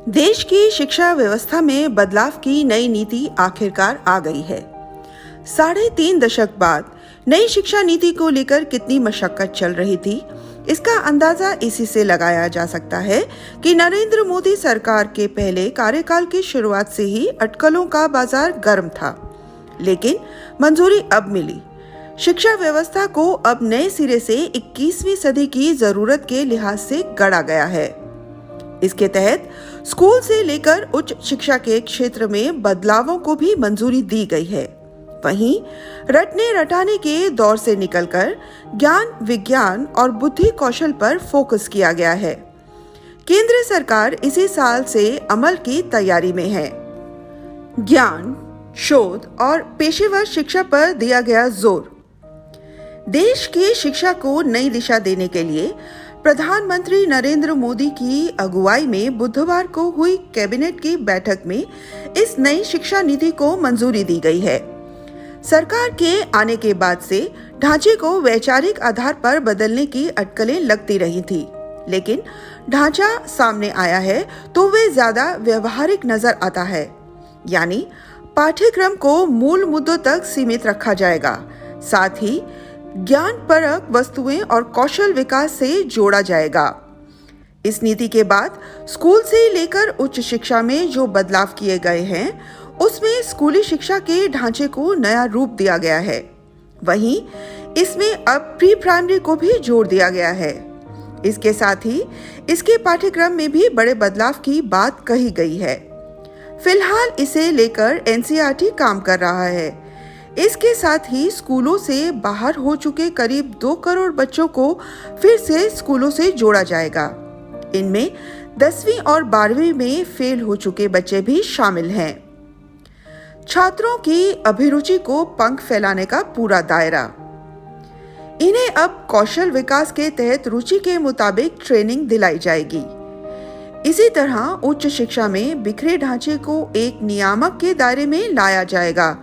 देश की शिक्षा व्यवस्था में बदलाव की नई नीति आखिरकार आ गई है। 3.5 दशक बाद नई शिक्षा नीति को लेकर कितनी मशक्कत चल रही थी, इसका अंदाजा इसी से लगाया जा सकता है कि नरेंद्र मोदी सरकार के पहले कार्यकाल की शुरुआत से ही अटकलों का बाजार गर्म था, लेकिन मंजूरी अब मिली। शिक्षा व्यवस्था को अब नए सिरे से 21वीं सदी की जरूरत के लिहाज से गढ़ा गया है। इसके तहत स्कूल से लेकर उच्च शिक्षा के क्षेत्र में बदलावों को भी मंजूरी दी गई है। वहीं रटने रटाने के दौर से निकलकर ज्ञान, विज्ञान और बुद्धि कौशल पर फोकस किया गया है। केंद्र सरकार इसी साल से अमल की तैयारी में है। ज्ञान, शोध और पेशेवर शिक्षा पर दिया गया जोर। देश की शिक्षा को नई दिशा देने के लिए प्रधानमंत्री नरेंद्र मोदी की अगुवाई में बुधवार को हुई कैबिनेट की बैठक में इस नई शिक्षा नीति को मंजूरी दी गई है। सरकार के आने के बाद से ढांचे को वैचारिक आधार पर बदलने की अटकलें लगती रही थी, लेकिन ढांचा सामने आया है तो वे ज्यादा व्यवहारिक नजर आता है। यानी पाठ्यक्रम को मूल मुद्दों तक सीमित रखा जाएगा, साथ ही ज्ञानपरक वस्तुएं और कौशल विकास से जोड़ा जाएगा। इस नीति के बाद स्कूल से लेकर उच्च शिक्षा में जो बदलाव किए गए हैं, उसमें स्कूली शिक्षा के ढांचे को नया रूप दिया गया है। वहीं इसमें अब प्री प्राइमरी को भी जोड़ दिया गया है। इसके साथ ही इसके पाठ्यक्रम में भी बड़े बदलाव की बात कही गई है। फिलहाल इसे लेकर एनसीईआरटी काम कर रहा है। इसके साथ ही स्कूलों से बाहर हो चुके करीब 2 करोड़ बच्चों को फिर से स्कूलों से जोड़ा जाएगा। इनमें 10वीं और 12वीं में फेल हो चुके बच्चे भी शामिल हैं। छात्रों की अभिरुचि को पंख फैलाने का पूरा दायरा। इन्हें अब कौशल विकास के तहत रुचि के मुताबिक ट्रेनिंग दिलाई जाएगी। इसी तरह उच्च शिक्षा में बिखरे ढांचे को एक नियामक के दायरे में लाया जाएगा।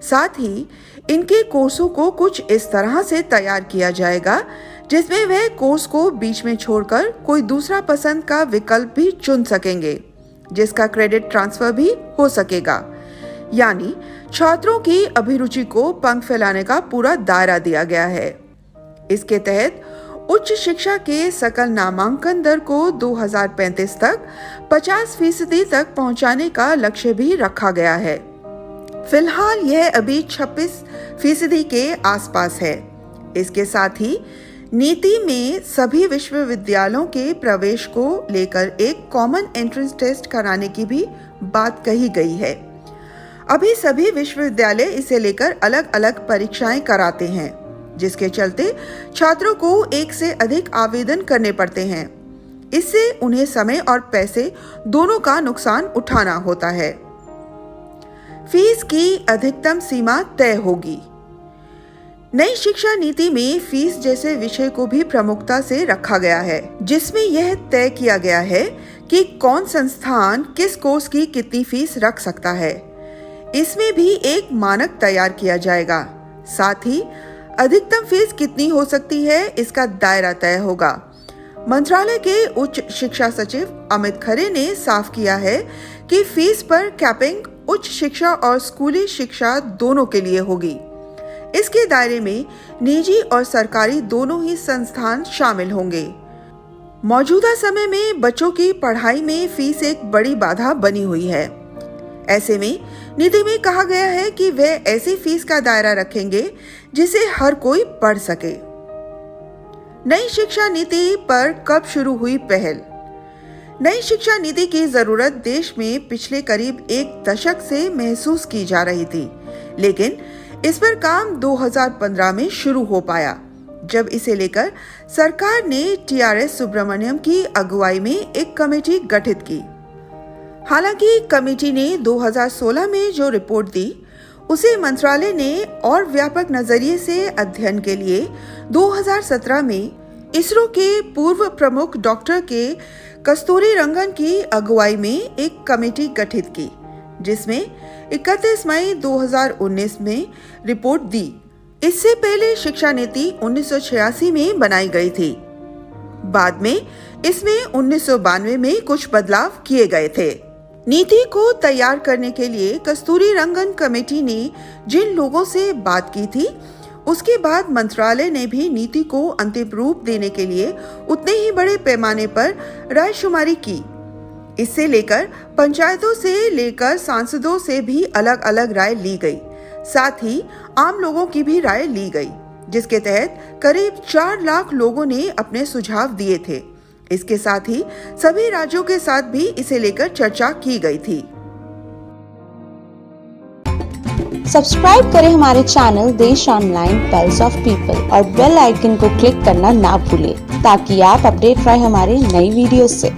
साथ ही इनके कोर्सों को कुछ इस तरह से तैयार किया जाएगा जिसमें वह कोर्स को बीच में छोड़कर कोई दूसरा पसंद का विकल्प भी चुन सकेंगे, जिसका क्रेडिट ट्रांसफर भी हो सकेगा। यानी छात्रों की अभिरुचि को पंख फैलाने का पूरा दायरा दिया गया है। इसके तहत उच्च शिक्षा के सकल नामांकन दर को 2035 तक 50% तक पहुंचाने का लक्ष्य भी रखा गया है। फिलहाल यह अभी 26% के आसपास है। इसके साथ ही नीति में सभी विश्वविद्यालयों के प्रवेश को लेकर एक कॉमन एंट्रेंस टेस्ट कराने की भी बात कही गई है। अभी सभी विश्वविद्यालय इसे लेकर अलग अलग परीक्षाएं कराते हैं, जिसके चलते छात्रों को एक से अधिक आवेदन करने पड़ते हैं। इससे उन्हें समय और पैसे दोनों का नुकसान उठाना होता है। फीस की अधिकतम सीमा तय होगी। नई शिक्षा नीति में फीस जैसे विषय को भी प्रमुखता से रखा गया है, जिसमें यह तय किया गया है कि कौन संस्थान किस कोर्स की कितनी फीस रख सकता है। इसमें भी एक मानक तैयार किया जाएगा। साथ ही अधिकतम फीस कितनी हो सकती है, इसका दायरा तय होगा। मंत्रालय के उच्च शिक्षा सचिव अमित खरे ने साफ किया है कि फीस पर कैपिंग उच्च शिक्षा और स्कूली शिक्षा दोनों के लिए होगी। इसके दायरे में निजी और सरकारी दोनों ही संस्थान शामिल होंगे। मौजूदा समय में बच्चों की पढ़ाई में फीस एक बड़ी बाधा बनी हुई है। ऐसे में नीति में कहा गया है कि वे ऐसी फीस का दायरा रखेंगे जिसे हर कोई पढ़ सके। नई शिक्षा नीति पर कब शुरू हुई पहल? नई शिक्षा नीति की जरूरत देश में पिछले करीब 1 दशक से महसूस की जा रही थी, लेकिन इस पर काम 2015 में शुरू हो पाया, जब इसे लेकर सरकार ने टीआरएस सुब्रमण्यम की अगुवाई में एक कमेटी गठित की। हालांकि कमेटी ने 2016 में जो रिपोर्ट दी, उसे मंत्रालय ने और व्यापक नजरिए से अध्ययन के लिए 2017 में इसरो के पूर्व प्रमुख डॉक्टर के कस्तूरी रंगन की अगुवाई में एक कमेटी गठित की, जिसमें 31 मई 2019 में रिपोर्ट दी। इससे पहले शिक्षा नीति 1986 में बनाई गई थी। बाद में इसमें 1992 में कुछ बदलाव किए गए थे। नीति को तैयार करने के लिए कस्तूरी रंगन कमेटी ने जिन लोगों से बात की थी, उसके बाद मंत्रालय ने भी नीति को अंतिम रूप देने के लिए उतने ही बड़े पैमाने पर रायशुमारी की। इससे लेकर पंचायतों से लेकर सांसदों से भी अलग अलग राय ली गई, साथ ही आम लोगों की भी राय ली गई, जिसके तहत करीब 4 लाख लोगों ने अपने सुझाव दिए थे। इसके साथ ही सभी राज्यों के साथ भी इसे लेकर चर्चा की गई थी। सब्सक्राइब करें हमारे चैनल देश ऑनलाइन पल्स ऑफ पीपल और बेल आइकन को क्लिक करना ना भूलें ताकि आप अपडेट रहे हमारे नई वीडियो से।